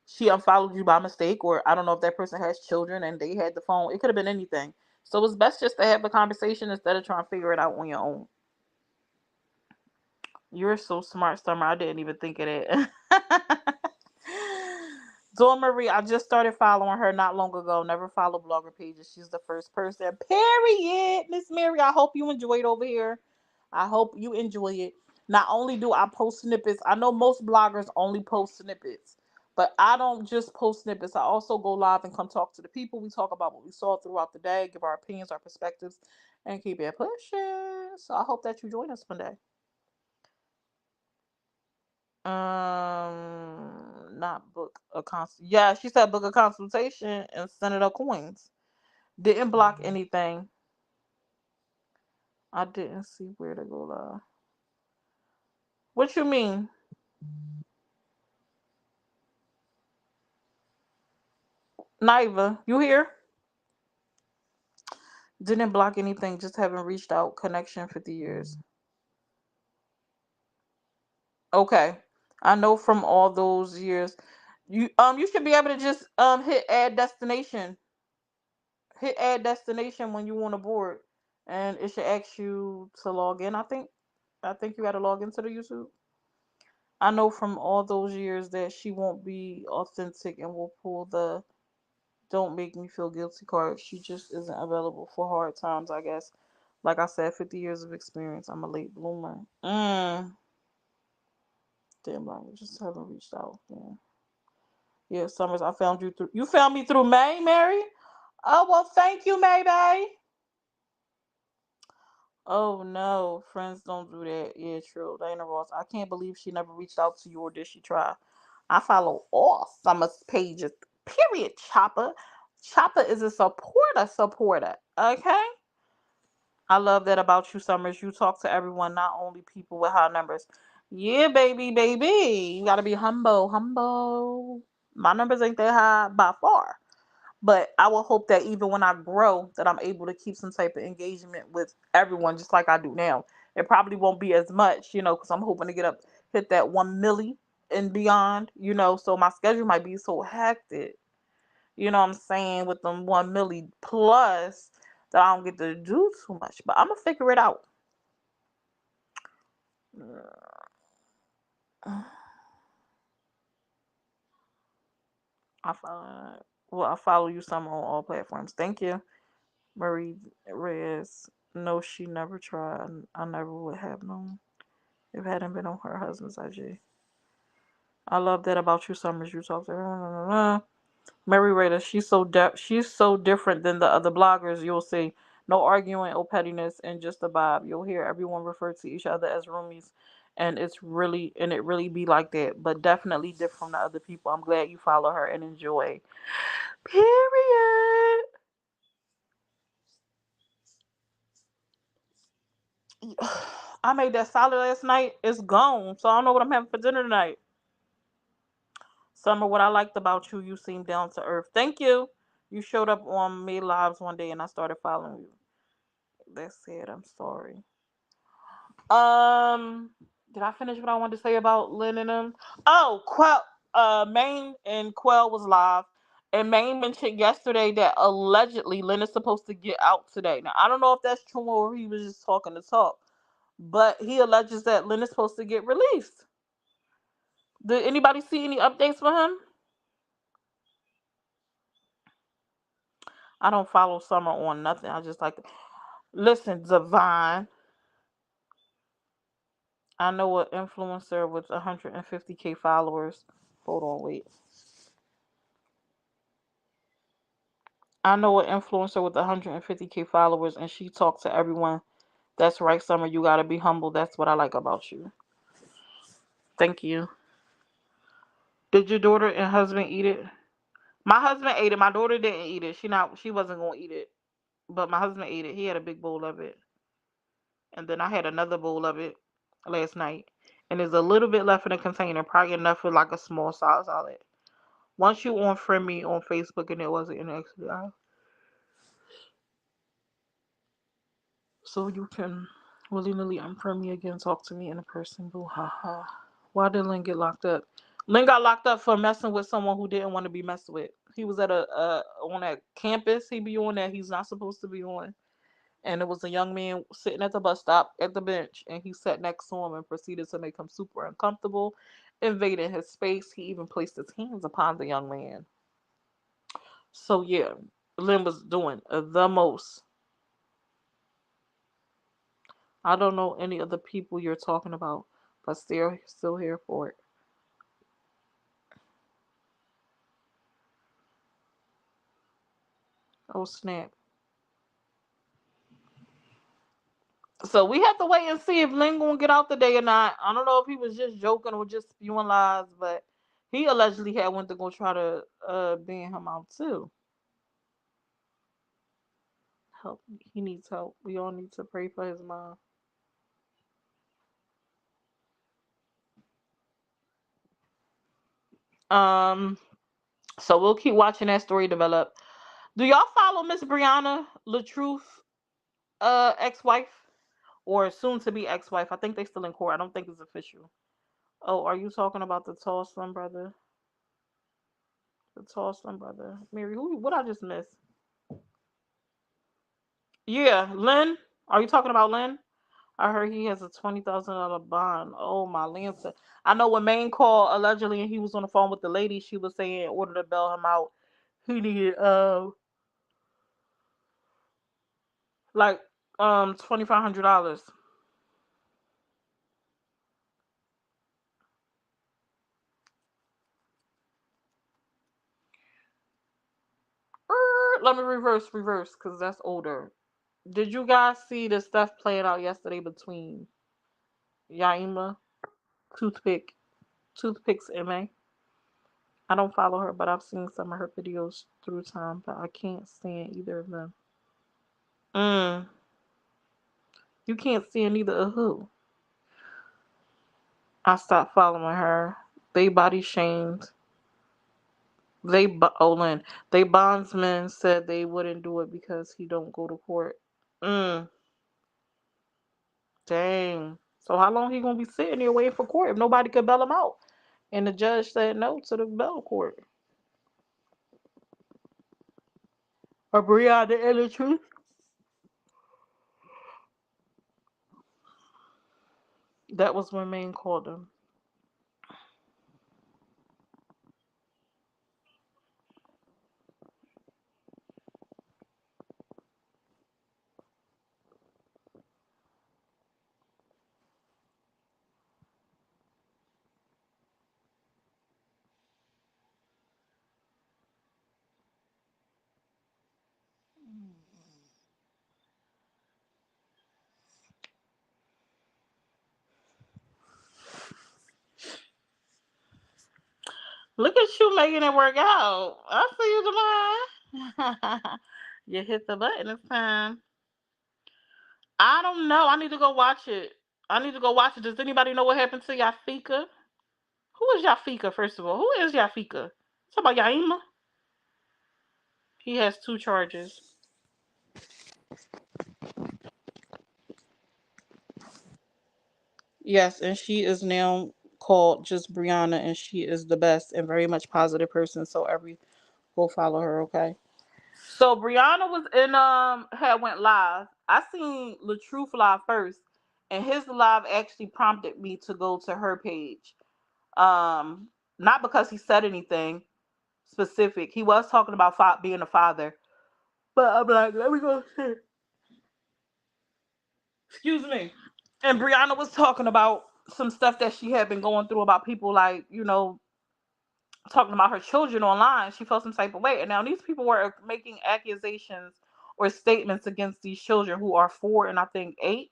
she unfollowed you by mistake, or I don't know if that person has children and they had the phone. It could have been anything. So it's best just to have the conversation instead of trying to figure it out on your own. You're so smart, Summer. I didn't even think of that. Dawn Marie, I just started following her not long ago. Never follow blogger pages. She's the first person. Period. Miss Mary, I hope you enjoyed over here. I hope you enjoy it. Not only do I post snippets, I know most bloggers only post snippets, but I don't just post snippets. I also go live and come talk to the people. We talk about what we saw throughout the day, give our opinions, our perspectives, and keep it pushing. So I hope that you join us one day. Not book a consult. Yeah, she said book a consultation and send it up coins. Didn't block anything. I didn't see where to go live. What you mean? Naiva, you here? Didn't block anything, just haven't reached out. Connection 50 years. Okay. I know from all those years. You should be able to just hit add destination. Hit add destination when you on a board. And it should ask you to log in, I think. I think you gotta log into the YouTube. I know from all those years that she won't be authentic and will pull the don't make me feel guilty card. She just isn't available for hard times, I guess. Like I said, 50 years of experience. I'm a late bloomer. Damn, I just haven't reached out. Yeah. Yeah, Summers, I found you through. You found me through May, Mary? Oh, well, thank you, Maybe. Oh, no. Friends don't do that. Yeah, true. Dana Ross. I can't believe she never reached out to you, or did she try? I follow all Summer's pages. Period, Chopper. Chopper is a supporter. Okay? I love that about you, Summers. You talk to everyone, not only people with high numbers. Yeah, baby, baby. You gotta be humble, humble. My numbers ain't that high by far. But I will hope that even when I grow, that I'm able to keep some type of engagement with everyone, just like I do now. It probably won't be as much, because I'm hoping to hit that 1 milli and beyond, so my schedule might be so hectic, you know what I'm saying, with them 1 milli plus. that I don't get to do too much. But I'm gonna figure it out. I follow. Well, I follow you some on all platforms. Thank you, Marie Reyes. No, she never tried. I never would have known if it hadn't been on her husband's IG. I love that about you, Summers. You talk to her. Mary Rada, she's so different than the other bloggers. You'll see no arguing or pettiness and just a vibe. You'll hear everyone refer to each other as roomies, and it really be like that. But definitely different from the other people. I'm glad you follow her and enjoy. Period. I made that salad last night. It's gone, so I don't know what I'm having for dinner tonight. Summer, what I liked about you, you seem down to earth. Thank you. You showed up on me lives one day, and I started following you. That's it. I'm sorry. Um, did I finish what I wanted to say about Lynn and them? Oh, Maine and Quell was live, and Maine mentioned yesterday that allegedly Lynn is supposed to get out today. Now I don't know if that's true or he was just talking to talk, but he alleges that Lynn is supposed to get released. Did anybody see any updates for him? I don't follow Summer on nothing. I just like listen, Divine. I know an influencer with 150K followers. Hold on, wait. I know an influencer with 150K followers, and she talks to everyone. That's right, Summer. You gotta be humble. That's what I like about you. Thank you. Did your daughter and husband eat it? My husband ate it. My daughter didn't eat it. She wasn't gonna eat it. But my husband ate it. He had a big bowl of it. And then I had another bowl of it last night. And there's a little bit left in the container, probably enough for like a small size salad. Once you on friend me on Facebook and it wasn't in the extra, so you can willy nilly unfriend me again, talk to me in a person. Boo ha ha. Why did Lynn get locked up? Lynn got locked up for messing with someone who didn't want to be messed with. He was at a on that campus he be on that he's not supposed to be on. And it was a young man sitting at the bus stop at the bench, and he sat next to him and proceeded to make him super uncomfortable, invading his space. He even placed his hands upon the young man. So yeah, Lynn was doing the most. I don't know any of the people you're talking about, but still here for it. Oh snap! So we have to wait and see if Lynn gonna get out today or not. I don't know if he was just joking or just spewing lies, but he allegedly had went to go try to ban him out too. Help! He needs help. We all need to pray for his mom. Um. So we'll keep watching that story develop. Do y'all follow Miss Brianna Latruth, ex-wife or soon to be ex-wife? I think they still in court. I don't think it's official. Oh, are you talking about the tall slim brother? The tall slim brother. Mary, who? What I just missed? Yeah, Lynn. Are you talking about Lynn? I heard he has a $20,000 bond. Oh my Lanta. I know when Maine called allegedly and he was on the phone with the lady, she was saying in order to bail him out, he needed like $2,500. Let me reverse, because that's older. Did you guys see the stuff playing out yesterday between Yaima, Toothpick, Toothpicks MA? I don't follow her, but I've seen some of her videos through time, but I can't stand either of them. Mm, you can't stand neither of who? I stopped following her. They body shamed. Olin. They bondsman said they wouldn't do it because he don't go to court. Mm, dang. So how long he gonna be sitting there waiting for court if nobody could bail him out? And the judge said no to the bail court. Or Brianna and the truth. That was when Maine called him. Look at you making it work out. I see you, Devon. You hit the button this time. I don't know. I need to go watch it. I need to go watch it. Does anybody know what happened to Yafika? Who is Yafika, first of all? Who is Yafika? Talk about Yaima? He has two charges. Yes, and she is now called just Brianna, and she is the best and very much positive person. So every go follow her, okay? So Brianna was in had went live. I seen LaTruth live first, and his live actually prompted me to go to her page. Not because he said anything specific. He was talking about being a father, but I'm like, let me go see. Excuse me. And Brianna was talking about some stuff that she had been going through about people like, talking about her children online. She felt some type of way. And now these people were making accusations or statements against these children who are 4 and I think 8,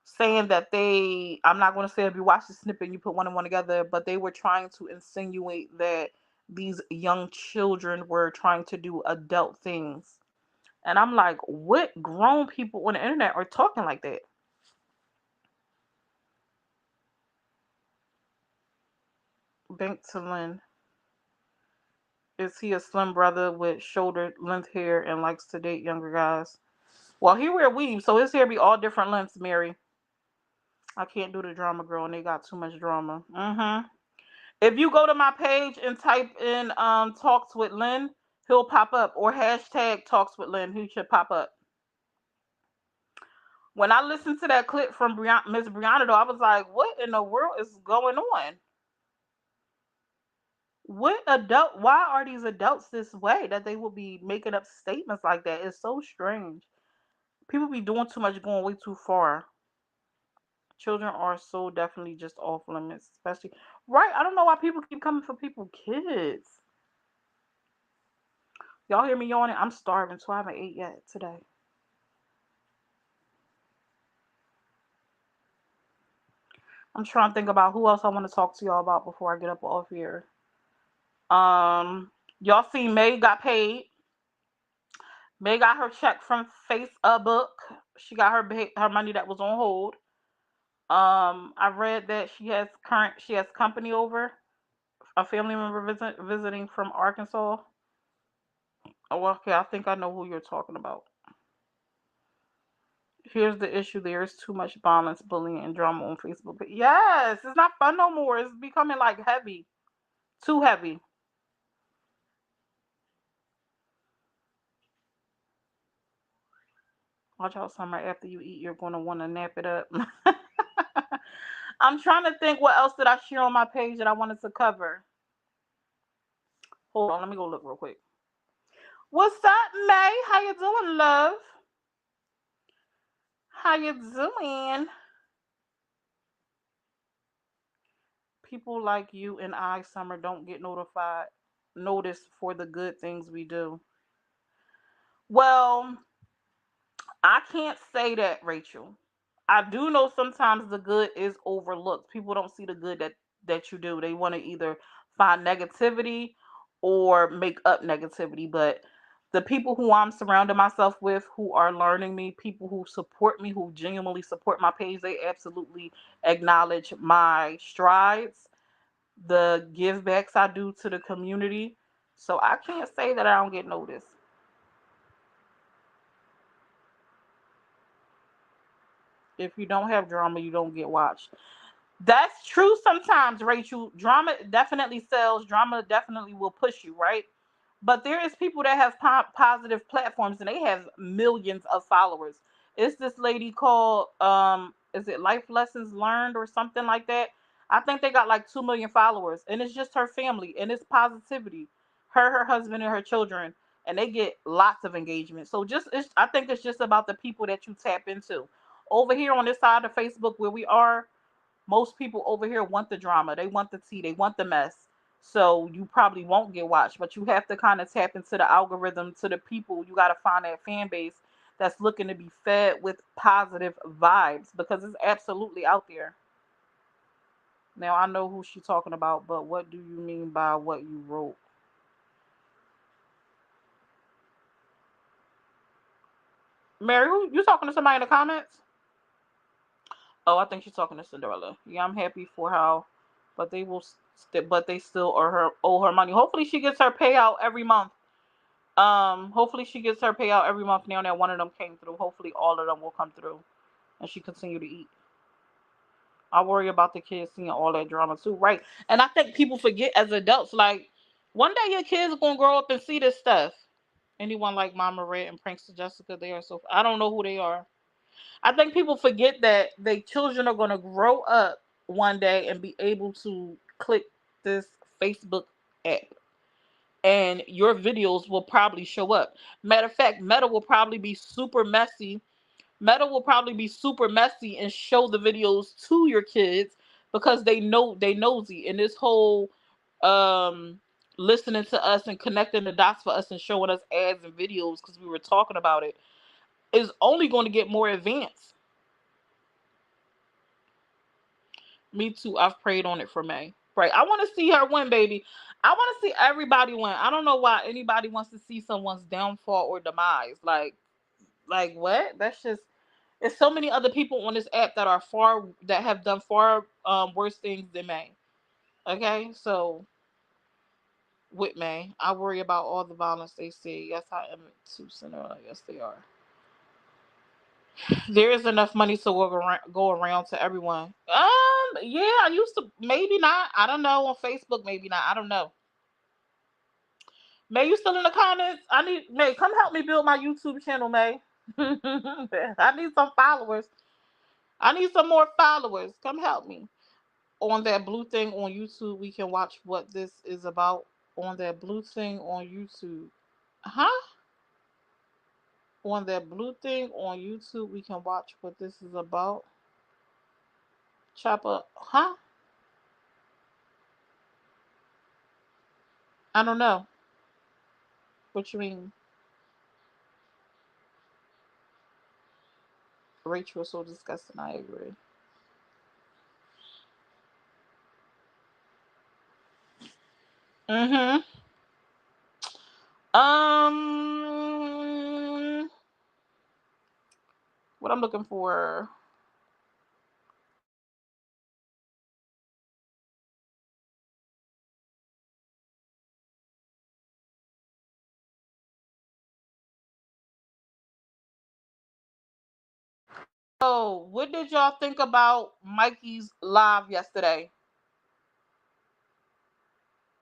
saying that I'm not going to say if you watch the snippet and you put one and one together, but they were trying to insinuate that these young children were trying to do adult things. And I'm like, what grown people on the internet are talking like that? Bank to Lynn. Is he a slim brother with shoulder length hair and likes to date younger guys? Well, he wear weave, so his hair be all different lengths, Mary. I can't do the drama girl and they got too much drama. If you go to my page and type in talks with Lynn, he'll pop up. Or hashtag talks with Lynn, he should pop up. When I listened to that clip from Miss Brianna, though, I was like, what in the world is going on? What adult? Why are these adults this way that they will be making up statements like that? It's so strange. People be doing too much, going way too far. Children are so definitely just off limits, especially right. I don't know why people keep coming for people kids. Y'all hear me yawning? I'm starving, so I haven't ate yet today. I'm trying to think about who else I want to talk to y'all about before I get up off here. Y'all see May got paid. May got her check from Facebook. She got her money that was on hold. I read that she has company over, a family member visiting from Arkansas. Oh, okay, I think I know who you're talking about. Here's the issue: there is too much violence, bullying, and drama on Facebook. But yes, it's not fun no more. It's becoming like heavy, too heavy. Watch out, Summer. After you eat, you're gonna want to nap it up. I'm trying to think what else did I share on my page that I wanted to cover. Hold on, let me go look real quick. What's up, May? How you doing, love? How you doing? People like you and I, Summer, don't get noticed for the good things we do. Well, I can't say that, Rachel. I do know sometimes the good is overlooked. People don't see the good that you do. They want to either find negativity or make up negativity. But the people who I'm surrounding myself with, who are learning me, people who support me, who genuinely support my page, they absolutely acknowledge my strides, the give backs I do to the community. So I can't say that I don't get noticed. If you don't have drama, you don't get watched. That's true sometimes, Rachel. Drama definitely sells. Drama definitely will push you, right? But there is people that have positive platforms and they have millions of followers. It's this lady called is it Life Lessons Learned or something like that. I think they got like 2 million followers, and it's just her family and it's positivity, her husband and her children, and they get lots of engagement. So just I think it's just about the people that you tap into. Over here on this side of Facebook where we are, most people over here want the drama, they want the tea, they want the mess. So you probably won't get watched, but you have to kind of tap into the algorithm, to the people. You got to find that fan base that's looking to be fed with positive vibes, because it's absolutely out there. Now I know who she's talking about, but what do you mean by what you wrote? Mary, who you talking to, somebody in the comments? Oh, I think she's talking to Cinderella. Yeah, I'm happy for how, but they will, but they still owe her money. Hopefully, she gets her payout every month. Hopefully she gets her payout every month now that one of them came through. Hopefully, all of them will come through, and she continue to eat. I worry about the kids seeing all that drama too, right? And I think people forget as adults, like one day your kids are gonna grow up and see this stuff. Anyone like Mama Red and Prankster Jessica? They are so, I don't know who they are. I think people forget that their children are going to grow up one day and be able to click this Facebook app, and your videos will probably show up. Matter of fact, Meta will probably be super messy. Meta will probably be super messy and show the videos to your kids because they know they nosy. And this whole um listening to us and connecting the dots for us and showing us ads and videos because we were talking about it is only going to get more advanced. Me too. I've prayed on it for May. Right. I want to see her win, baby. I want to see everybody win. I don't know why anybody wants to see someone's downfall or demise. Like what? That's just. There's so many other people on this app that have done far worse things than May. Okay, so with May, I worry about all the violence they see. Yes, I am too, Cinderella. Yes, they are. There is enough money to go around to everyone. Yeah, I used to. Maybe not. I don't know. On Facebook, maybe not. I don't know. May, you still in the comments? I need May. Come help me build my YouTube channel, May. I need some followers. I need some more followers. Come help me. On that blue thing on YouTube, we can watch what this is about. On that blue thing on YouTube, huh? On that blue thing on YouTube, we can watch what this is about. Chopper, huh? I don't know. What you mean? Rachel is so disgusting. I agree. Mm-hmm. What I'm looking for. Oh, what did y'all think about Mikey's live yesterday?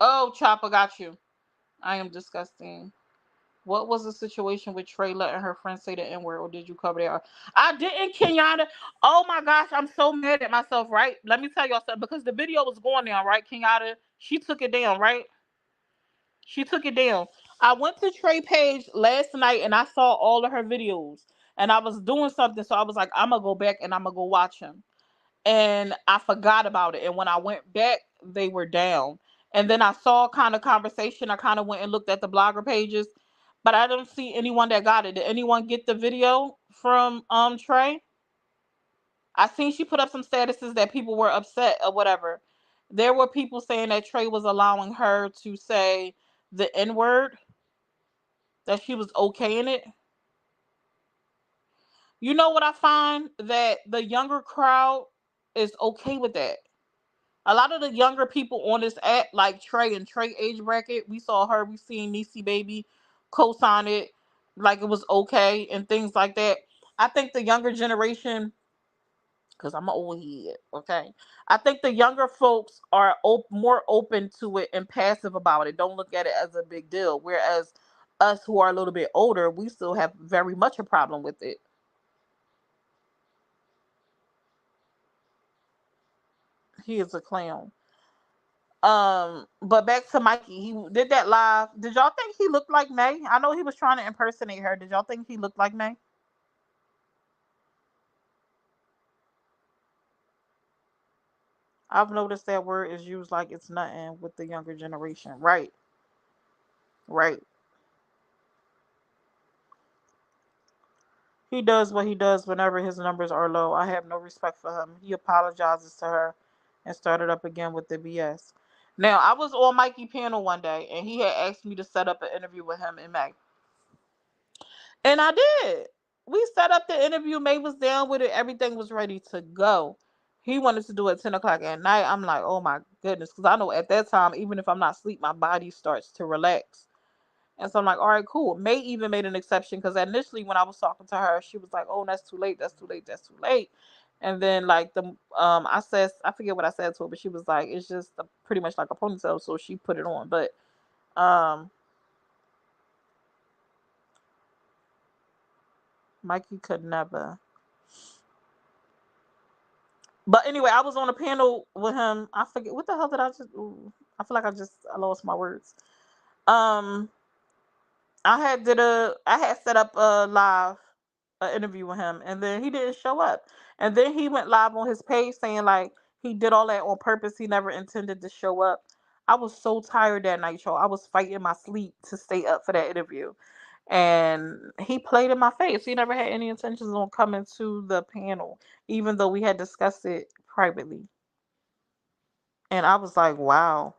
Oh, Chopper got you. I am disgusting. What was the situation with Trey letting her friend say the N word, or did you cover that? I didn't, Kenyatta. Oh my gosh, I'm so mad at myself, right? Let me tell y'all something, because the video was going down, right, Kenyatta? She took it down, right? She took it down. I went to Trey page last night and I saw all of her videos. And I was doing something, so I was like, I'm gonna go back and I'm gonna go watch him. And I forgot about it. And when I went back, they were down. And then I saw kind of conversation. I kind of went and looked at the blogger pages, but I don't see anyone that got it. Did anyone get the video from Trey? I seen she put up some statuses that people were upset or whatever. There were people saying that Trey was allowing her to say the N word, that she was okay in it. You know what I find? That the younger crowd is okay with that. A lot of the younger people on this app, like Trey and Trey age bracket, we saw her, we seen Niecy Baby co-sign it like it was okay and things like that. I think the younger generation, because I'm an old head, okay? I think the younger folks are more open to it and passive about it. Don't look at it as a big deal. Whereas us who are a little bit older, we still have very much a problem with it. He is a clown. But back to Mikey. He did that live. Did y'all think he looked like May? I know he was trying to impersonate her. Did y'all think he looked like May? I've noticed that word is used like it's nothing with the younger generation. Right, right. He does what he does whenever his numbers are low. I have no respect for him. He apologizes to her and started up again with the BS. Now, I was on Mikey panel one day and he had asked me to set up an interview with him in May. And I did. We set up the interview. May was down with it. Everything was ready to go. He wanted to do it 10 o'clock at night. I'm like, oh my goodness. Because I know at that time, even if I'm not asleep, my body starts to relax. And so I'm like, all right, cool. May even made an exception because initially when I was talking to her, she was like, oh, that's too late. That's too late. That's too late. And then like I said, I forget what I said to her, but she was like, it's just pretty much like a ponytail. So she put it on. But um, Mikey could never. But anyway, I was on a panel with him. I forget what the hell did I just. Ooh, I feel like I lost my words. Um, I had set up a live interview with him, and then he didn't show up. And then he went live on his page saying like he did all that on purpose. He never intended to show up. I was so tired that night, y'all. I was fighting my sleep to stay up for that interview. And he played in my face. He never had any intentions on coming to the panel, even though we had discussed it privately. And I was like, wow,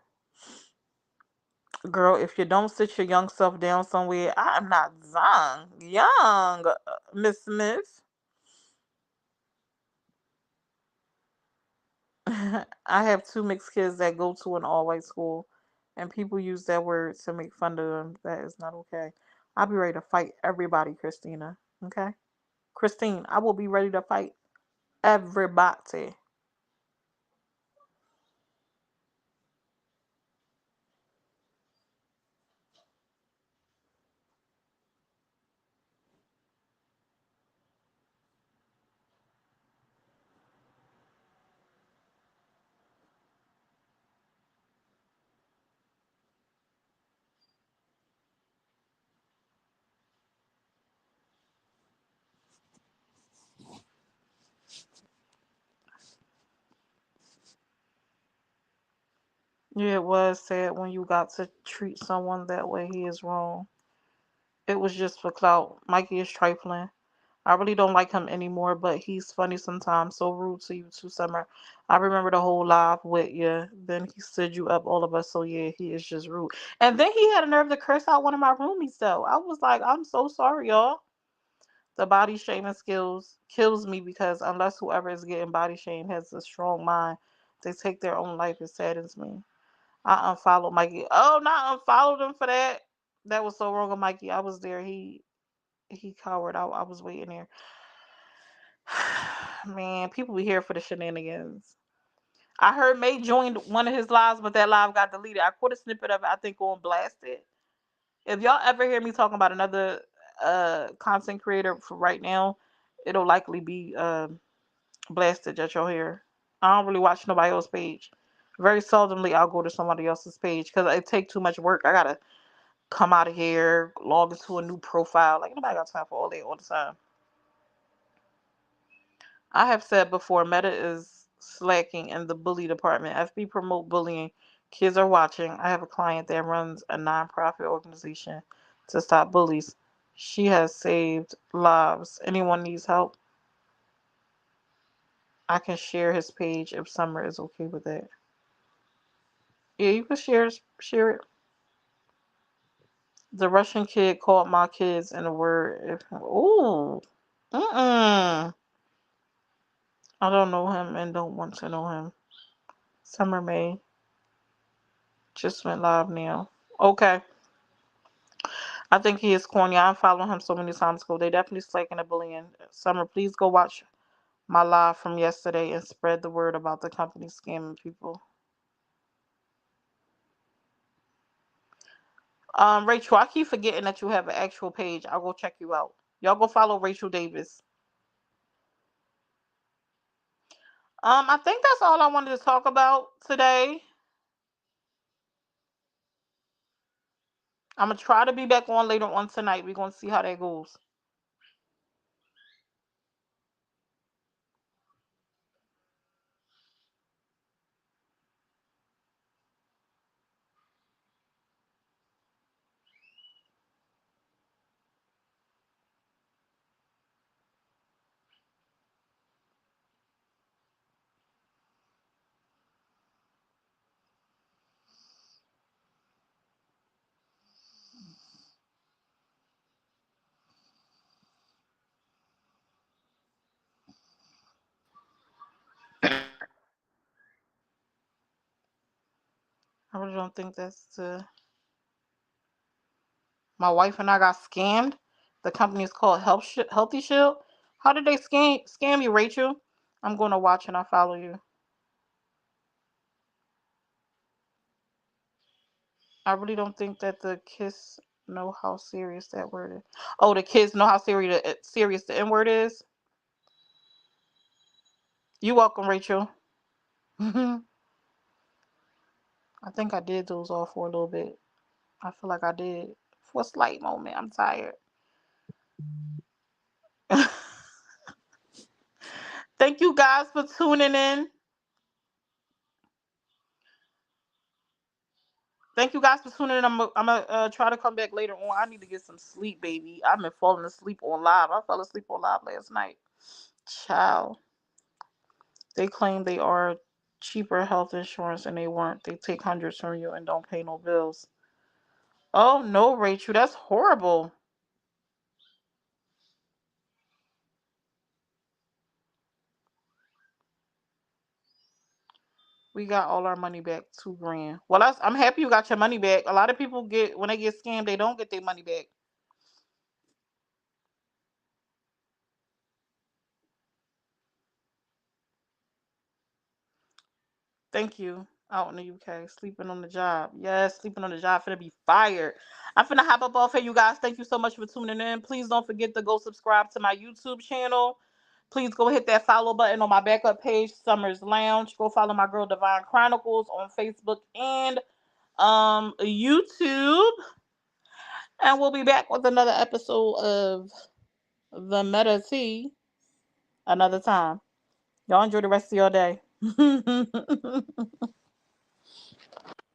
girl, if you don't sit your young self down somewhere, I am not young, Miss Smith. I have two mixed kids that go to an all white school, and people use that word to make fun of them. That is not okay. I'll be ready to fight everybody, Christina. Okay? Christine, I will be ready to fight everybody. Yeah, it was sad when you got to treat someone that way. He is wrong. It was just for clout. Mikey is trifling. I really don't like him anymore, but he's funny sometimes. So rude to you too, Summer. I remember the whole live with you. Then he stood you up, all of us. So yeah, he is just rude. And then he had a nerve to curse out one of my roomies. Though I was like, I'm so sorry, y'all. The body shaming skills kills me because unless whoever is getting body shamed has a strong mind, they take their own life. It saddens me. I unfollowed Mikey. Oh, not unfollowed him for that. That was so wrong of Mikey. I was there. He cowered. I was waiting there. Man, people be here for the shenanigans. I heard May joined one of his lives, but that live got deleted. I caught a snippet of it, I think, on Blasted. If y'all ever hear me talking about another content creator for right now, it'll likely be Blasted that you'll hear. I don't really watch nobody else's page. Very seldomly I'll go to somebody else's page because it take too much work. I gotta come out of here, log into a new profile. Like nobody got time for all that all the time. I have said before, Meta is slacking in the bully department. FB promote bullying. Kids are watching. I have a client that runs a nonprofit organization to stop bullies. She has saved lives. Anyone needs help? I can share his page if Summer is okay with that. Yeah, you can share it. The Russian kid called my kids in a word. Ooh. Mm-mm. I don't know him and don't want to know him. Summer May just went live now. Okay. I think he is corny. I followed him so many times ago. They definitely slacking a bullying. Summer, please go watch my live from yesterday and spread the word about the company scamming people. Rachel, I keep forgetting that you have an actual page. I'll go check you out. Y'all go follow Rachel Davis. I think that's all I wanted to talk about today. I'm gonna try to be back on later on tonight. We're gonna see how that goes. I really don't think that's the. My wife and I got scammed. The company is called Healthy Shield. How did they scam you, Rachel? I'm gonna watch and I follow you. I really don't think that the kids know how serious that word is. Oh, the kids know how serious the N word is. You welcome, Rachel. I think I did those all for a little bit. I feel like I did for a slight moment. I'm tired. Thank you guys for tuning in. Thank you guys for tuning in. I'm gonna try to come back later on. I need to get some sleep, baby. I've been falling asleep on live. I fell asleep on live last night. Child. They claim they are cheaper health insurance and they weren't. They take hundreds from you and don't pay no bills. Oh no, Rachel, that's horrible. We got all our money back, 2 grand. Well, I'm happy you got your money back. A lot of people get when they get scammed, they don't get their money back. Thank you. Out in the UK, sleeping on the job. Yes, sleeping on the job. Finna be fired. I'm finna hop up off here, you guys. Thank you so much for tuning in. Please don't forget to go subscribe to my YouTube channel. Please go hit that follow button on my backup page, Summers Lounge. Go follow my girl Divine Chronicles on Facebook and YouTube. And we'll be back with another episode of the Meta Tea another time. Y'all enjoy the rest of your day.